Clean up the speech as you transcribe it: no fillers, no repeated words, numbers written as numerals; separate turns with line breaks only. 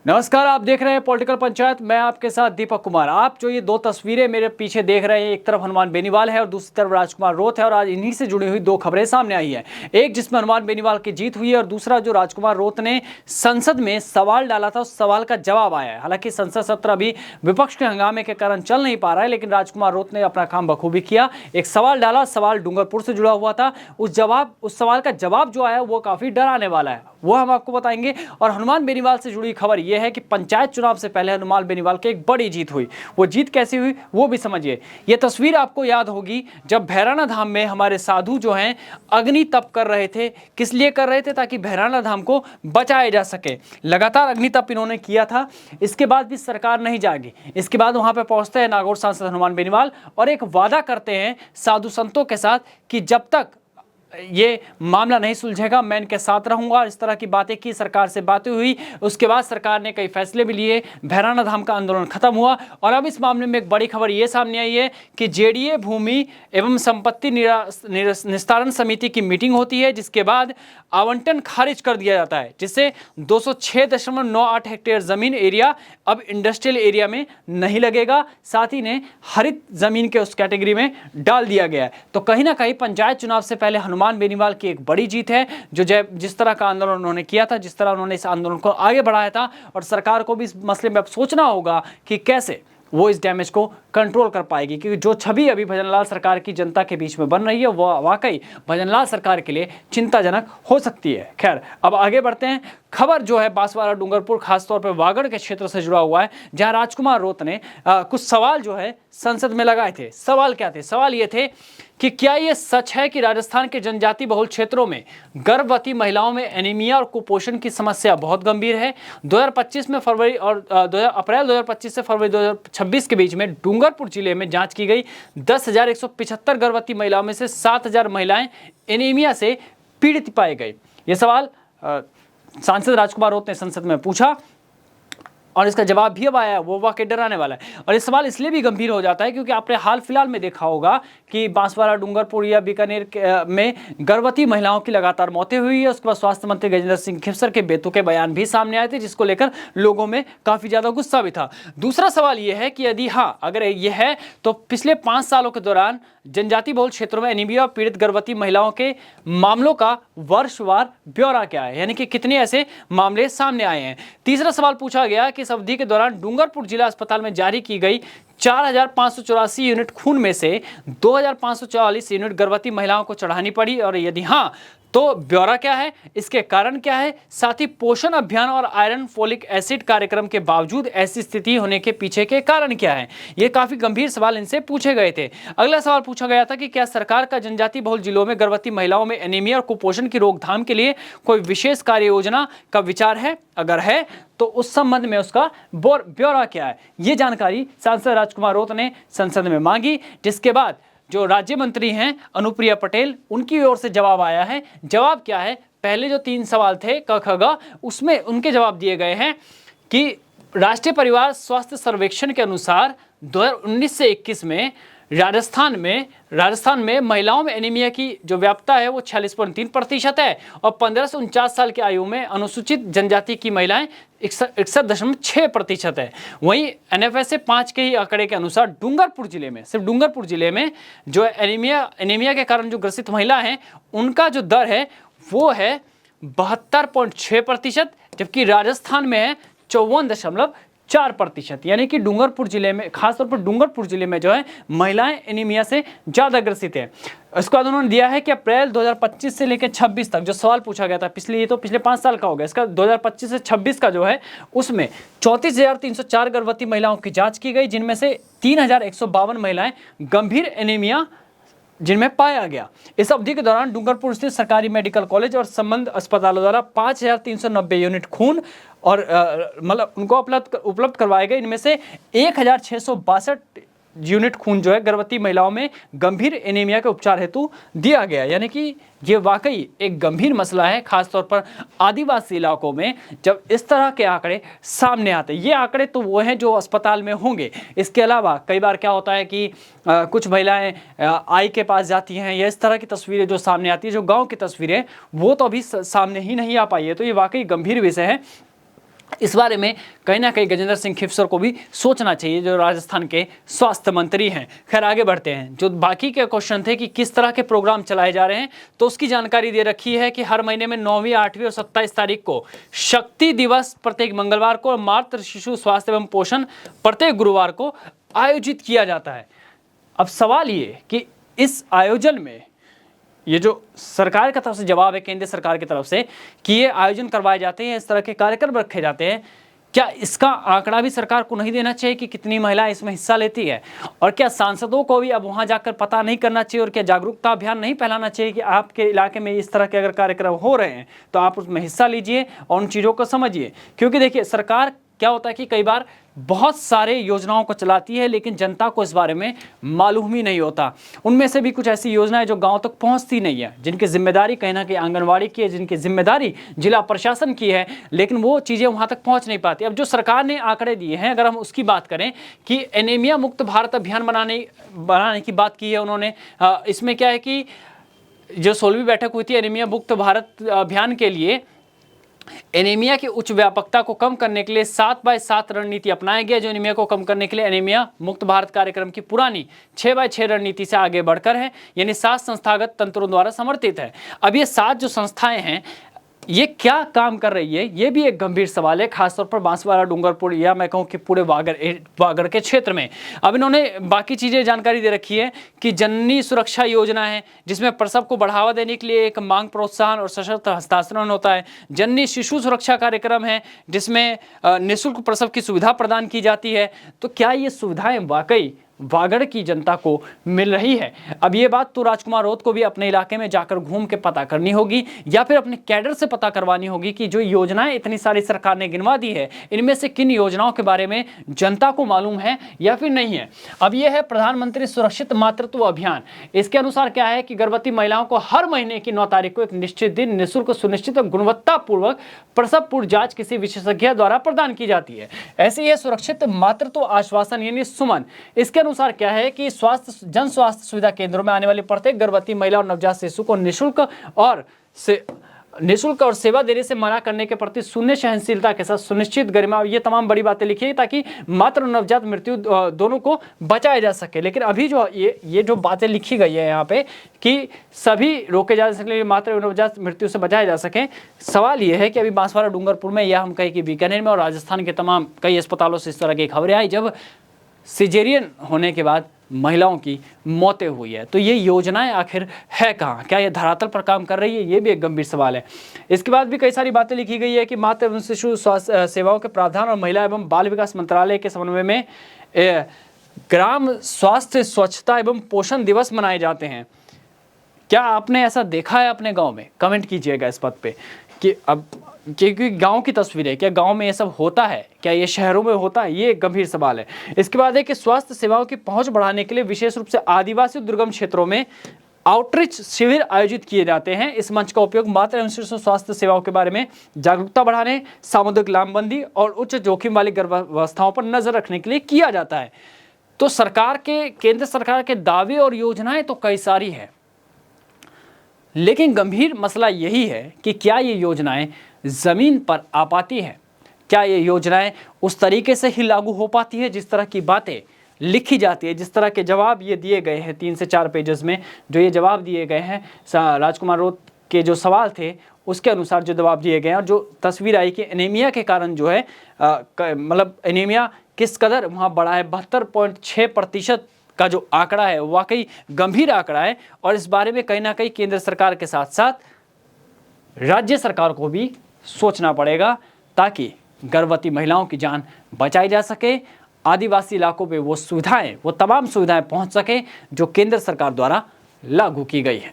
नमस्कार, आप देख रहे हैं पॉलिटिकल पंचायत। मैं आपके साथ दीपक कुमार। आप जो ये दो तस्वीरें मेरे पीछे देख रहे हैं, एक तरफ हनुमान बेनीवाल है और दूसरी तरफ राजकुमार रोत है। और आज इन्हीं से जुड़ी हुई दो खबरें सामने आई है। एक जिसमें हनुमान बेनीवाल की जीत हुई है और दूसरा जो राजकुमार रोत ने संसद में सवाल डाला था, उस सवाल का जवाब आया है। हालांकि संसद सत्र अभी विपक्ष के हंगामे के कारण चल नहीं पा रहा है, लेकिन राजकुमार रोत ने अपना काम बखूबी किया। एक सवाल डाला, सवाल डूंगरपुर से जुड़ा हुआ था। उस सवाल का जवाब जो आया वो काफी डराने वाला है, वो हम आपको बताएंगे। और हनुमान बेनीवाल से जुड़ी खबर यह है कि पंचायत चुनाव से पहले हनुमान बेनीवाल की एक बड़ी जीत हुई। वो जीत कैसे हुई वो भी समझिए। ये तस्वीर आपको याद होगी जब भैराना धाम में हमारे साधु जो हैं अग्नि तप कर रहे थे। किस लिए कर रहे थे? ताकि भैराना धाम को बचाया जा सके। लगातार अग्नि तप इन्होंने किया था। इसके बाद भी सरकार नहीं जागी। इसके बाद वहां पर पहुंचते हैं नागौर सांसद हनुमान बेनीवाल और एक वादा करते हैं साधु संतों के साथ कि जब तक ये मामला नहीं सुलझेगा मैं इनके साथ रहूंगा। इस तरह की बातें की, सरकार से बातें हुई। उसके बाद सरकार ने कई फैसले भी लिए, भैराना धाम का आंदोलन खत्म हुआ। और अब इस मामले में एक बड़ी खबर ये सामने आई है कि जेडीए भूमि एवं संपत्ति निस्तारण समिति की मीटिंग होती है, जिसके बाद आवंटन खारिज कर दिया जाता है, जिससे 206.98 हेक्टेयर जमीन एरिया अब इंडस्ट्रियल एरिया में नहीं लगेगा। साथ ही ने हरित जमीन के उस कैटेगरी में डाल दिया गया है। तो कहीं ना कहीं पंचायत चुनाव से पहले हनुमान बेनीवाल की एक बड़ी जीत है। जो जिस तरह का आंदोलन उन्होंने किया था, जिस तरह उन्होंने इस आंदोलन को आगे बढ़ाया था, और सरकार को भी इस मसले में अब सोचना होगा कि कैसे वो इस डैमेज को कंट्रोल कर पाएगी। क्योंकि जो छवि अभी भजनलाल सरकार की जनता के बीच में बन रही है वो वाकई भजनलाल सरकार के लिए चिंताजनक हो सकती है। खैर, अब आगे बढ़ते हैं। खबर जो है बांसवाड़ा डूंगरपुर, खासतौर पर वागड़ के क्षेत्र से जुड़ा हुआ है, जहां राजकुमार रोत ने कुछ सवाल जो है संसद में लगाए थे। सवाल क्या थे? सवाल ये थे कि क्या ये सच है कि राजस्थान के जनजाति बहुल क्षेत्रों में गर्भवती महिलाओं में एनीमिया और कुपोषण की समस्या बहुत गंभीर है। 2025 में फरवरी और अप्रैल 2025 से फरवरी 2026 के बीच में डूंगरपुर जिले में जांच की गई 10,175 गर्भवती महिलाओं में से 7,000 महिलाएं एनीमिया से पीड़ित पाए गए। ये सवाल सांसद राजकुमार रोत ने संसद में पूछा और इसका जवाब भी अब आया, वो वाकई डराने वाला है। और ये सवाल इसलिए भी गंभीर हो जाता है क्योंकि आपने हाल फिलहाल में देखा होगा कि बांसवाड़ा डूंगरपुर या बीकानेर में गर्भवती महिलाओं की लगातार मौतें हुई है। उसके बाद स्वास्थ्य मंत्री गजेंद्र सिंह खिवसर के बेतुके बयान भी सामने आए थे, जिसको लेकर लोगों में काफी ज्यादा गुस्सा भी था। दूसरा सवाल यह है कि यदि अगर यह है तो पिछले 5 सालों के दौरान जनजाति बहुल क्षेत्रों में एनीमिया पीड़ित गर्भवती महिलाओं के मामलों का वर्षवार ब्यौरा क्या है, यानी कि कितने ऐसे मामले सामने आए हैं। तीसरा सवाल पूछा गया कि इस अवधि के दौरान डूंगरपुर जिला अस्पताल में जारी की गई 4,584 यूनिट खून में से 2,544 यूनिट गर्भवती महिलाओं को चढ़ानी पड़ी, और यदि हाँ तो ब्यौरा क्या है, इसके कारण क्या है। साथ ही पोषण अभियान और आयरन फोलिक एसिड कार्यक्रम के बावजूद ऐसी स्थिति होने के पीछे के कारण क्या है। ये काफी गंभीर सवाल इनसे पूछे गए थे। अगला सवाल पूछा गया था कि क्या सरकार का जनजाति बहुल जिलों में गर्भवती महिलाओं में एनीमिया और कुपोषण की रोकथाम के लिए कोई विशेष कार्य योजना का विचार है? अगर है तो उस संबंध में उसका ब्यौरा क्या है। ये जानकारी सांसद राजकुमार रोत ने संसद में मांगी, जिसके बाद जो राज्य मंत्री हैं अनुप्रिया पटेल, उनकी ओर से जवाब आया है। जवाब क्या है? पहले जो 3 सवाल थे क ख ग, उसमें उनके जवाब दिए गए हैं कि राष्ट्रीय परिवार स्वास्थ्य सर्वेक्षण के अनुसार 2019 से 21 में राजस्थान में महिलाओं में एनीमिया की जो व्यापकता है वो 46.3% है, और 15 से 49 साल की आयु में अनुसूचित जनजाति की महिलाएं 61.6% है। वहीं NFSA 5 के ही आंकड़े के अनुसार डूंगरपुर जिले में, सिर्फ डूंगरपुर जिले में जो एनीमिया के कारण जो ग्रसित महिला हैं उनका जो दर है वो है 72.6%, जबकि राजस्थान में है 54.4%। यानी कि डूंगरपुर जिले में, खासतौर पर डूंगरपुर जिले में जो है महिलाएं एनीमिया से ज्यादा ग्रसित है। इसके बाद उन्होंने दिया है कि अप्रैल 2025 से लेकर 26 तक जो सवाल पूछा गया था, ये तो पिछले 5 साल का हो गया, इसका 2025 से 26 का जो है उसमें 34,304 गर्भवती महिलाओं की जांच की गई, जिनमें से 3,152 महिलाएं गंभीर एनीमिया जिनमें पाया गया। इस अवधि के दौरान डूंगरपुर स्थित सरकारी मेडिकल कॉलेज और संबद्ध अस्पतालों द्वारा 5,390 यूनिट खून और मतलब उनको उपलब्ध करवाए गए। इनमें से 1,662 यूनिट खून जो है गर्भवती महिलाओं में गंभीर एनीमिया के उपचार हेतु दिया गया। यानी कि ये वाकई एक गंभीर मसला है, खासतौर पर आदिवासी इलाकों में जब इस तरह के आंकड़े सामने आते हैं। ये आंकड़े तो वो हैं जो अस्पताल में होंगे। इसके अलावा कई बार क्या होता है कि कुछ महिलाएं आई के पास जाती हैं, या इस तरह की तस्वीरें जो सामने आती है, जो गाँव की तस्वीरें, वो तो अभी सामने ही नहीं आ पाई है। तो ये वाकई गंभीर विषय है। इस बारे में कहीं ना कहीं गजेंद्र सिंह खिफसर को भी सोचना चाहिए, जो राजस्थान के स्वास्थ्य मंत्री हैं। खैर आगे बढ़ते हैं। जो बाकी के क्वेश्चन थे कि किस तरह के प्रोग्राम चलाए जा रहे हैं, तो उसकी जानकारी दे रखी है कि हर महीने में 9वीं, 8वीं और 27 तारीख को शक्ति दिवस प्रत्येक मंगलवार को, मातृ शिशु स्वास्थ्य एवं पोषण प्रत्येक गुरुवार को आयोजित किया जाता है। अब सवाल ये कि इस आयोजन में ये जो सरकार की तरफ से जवाब है, केंद्र सरकार की तरफ से, कि ये आयोजन करवाए जाते हैं, इस तरह के कार्यक्रम रखे जाते हैं, क्या इसका आंकड़ा भी सरकार को नहीं देना चाहिए कि कितनी महिलाएं इसमें हिस्सा लेती है? और क्या सांसदों को भी अब वहां जाकर पता नहीं करना चाहिए, और क्या जागरूकता अभियान नहीं फैलाना चाहिए कि आपके इलाके में इस तरह के अगर कार्यक्रम हो रहे हैं तो आप उसमें हिस्सा लीजिए और उन चीज़ों को समझिए? क्योंकि देखिए, सरकार क्या होता है कि कई बार बहुत सारे योजनाओं को चलाती है, लेकिन जनता को इस बारे में मालूम ही नहीं होता। उनमें से भी कुछ ऐसी योजनाएं जो गांव तक पहुंचती नहीं है, जिनकी जिम्मेदारी कहीं ना कहीं आंगनवाड़ी की है, जिनकी जिम्मेदारी जिला प्रशासन की है, लेकिन वो चीज़ें वहां तक पहुंच नहीं पाती। अब जो सरकार ने आंकड़े दिए हैं, अगर हम उसकी बात करें कि एनीमिया मुक्त भारत अभियान बनाने की बात की है उन्होंने, इसमें क्या है कि जो 16वीं बैठक हुई थी एनीमिया मुक्त भारत अभियान के लिए, एनीमिया की उच्च व्यापकता को कम करने के लिए 7x7 रणनीति अपनाया गया, जो एनीमिया को कम करने के लिए एनीमिया मुक्त भारत कार्यक्रम की पुरानी 6x6 रणनीति से आगे बढ़कर है, यानी 7 संस्थागत तंत्रों द्वारा समर्थित है। अब ये 7 जो संस्थाएं हैं, ये क्या काम कर रही है, ये भी एक गंभीर सवाल है, खासतौर पर बांसवाड़ा, डूंगरपुर, या मैं कहूँ कि पूरे वागड़ के क्षेत्र में। अब इन्होंने बाकी चीज़ें जानकारी दे रखी है कि जननी सुरक्षा योजना है, जिसमें प्रसव को बढ़ावा देने के लिए एक मांग प्रोत्साहन और सशक्त हस्तांतरण होता है। जननी शिशु सुरक्षा कार्यक्रम है, जिसमें निःशुल्क प्रसव की सुविधा प्रदान की जाती है। तो क्या ये सुविधाएं वाकई वागड़ की जनता को मिल रही है? अब ये बात तो राजकुमार रोत को भी अपने इलाके में जाकर घूम के पता करनी होगी, या फिर अपने कैडर से पता करवानी होगी कि जो योजनाएं इतनी सारी सरकार ने गिनवा दी है, इनमें से किन योजनाओं के बारे में जनता को मालूम है या फिर नहीं है। अब यह है प्रधानमंत्री सुरक्षित मातृत्व अभियान। इसके अनुसार क्या है कि गर्भवती महिलाओं को हर महीने की 9 तारीख को एक निश्चित दिन निःशुल्क, सुनिश्चित और गुणवत्तापूर्वक प्रसव पूर्व जांच किसी विशेषज्ञ द्वारा प्रदान की जाती है। ऐसे ही सुरक्षित मातृत्व आश्वासन यानी सुमन। इसके अनुसार क्या है कि जन स्वास्थ्य सुविधा केंद्रों में आने वाली प्रत्येक गर्भवती महिला और नवजात शिशु को निःशुल्क और सेवा देने से मना करने के प्रति शून्य सहनशीलता के साथ सुनिश्चित गरिमा, ये तमाम बड़ी बातें लिखी है ताकि मातृ और नवजात मृत्यु दोनों को बचाया जा सके। लेकिन अभी जो ये जो बातें लिखी गई है यहाँ पे कि सभी रोके जा सके, मातृ और नवजात मृत्यु से बचाया जा सके, सवाल ये है कि अभी बांसवाड़ा, डूंगरपुर में, या हम कहें कि बीकानेर में और राजस्थान के तमाम कई अस्पतालों से इस तरह की खबरें आई जब सिजेरियन होने के बाद महिलाओं की मौतें हुई है। तो ये योजनाएं आखिर है कहाँ? क्या ये धरातल पर काम कर रही है? ये भी एक गंभीर सवाल है। इसके बाद भी कई सारी बातें लिखी गई है कि मातृ एवं शिशु स्वास्थ्य सेवाओं के प्रावधान और महिला एवं बाल विकास मंत्रालय के समन्वय में ग्राम स्वास्थ्य स्वच्छता एवं पोषण दिवस मनाए जाते हैं। क्या आपने ऐसा देखा है अपने गाँव में? कमेंट कीजिएगा इस बात पे कि अब क्योंकि गांव की तस्वीर है, क्या गांव में ये सब होता है? क्या ये शहरों में होता है? ये एक गंभीर सवाल है। इसके बाद है कि स्वास्थ्य सेवाओं की पहुंच बढ़ाने के लिए विशेष रूप से आदिवासी दुर्गम क्षेत्रों में आउटरीच शिविर आयोजित किए जाते हैं। इस मंच का उपयोग मातृ एवं शिशु स्वास्थ्य सेवाओं के बारे में जागरूकता बढ़ाने, सामुदायिक लामबंदी और उच्च जोखिम वाली गर्भावस्थाओं पर नजर रखने के लिए किया जाता है। तो केंद्र सरकार के दावे और योजनाएं तो कई सारी है, लेकिन गंभीर मसला यही है कि क्या ये योजनाएं जमीन पर आ पाती है? क्या ये योजनाएं उस तरीके से ही लागू हो पाती है जिस तरह की बातें लिखी जाती है, जिस तरह के जवाब ये दिए गए हैं 3 से 4 पेजेस में जो ये जवाब दिए गए हैं राजकुमार रोत के जो सवाल थे उसके अनुसार जो जवाब दिए गए हैं, और जो तस्वीर आई कि एनीमिया के कारण जो है मतलब एनीमिया किस कदर वहाँ बढ़ा है, 72.6% का जो आंकड़ा है वाकई गंभीर आंकड़ा है। और इस बारे में कहीं ना कहीं केंद्र सरकार के साथ साथ राज्य सरकार को भी सोचना पड़ेगा ताकि गर्भवती महिलाओं की जान बचाई जा सके, आदिवासी इलाकों पे वो तमाम सुविधाएं पहुंच सके जो केंद्र सरकार द्वारा लागू की गई है।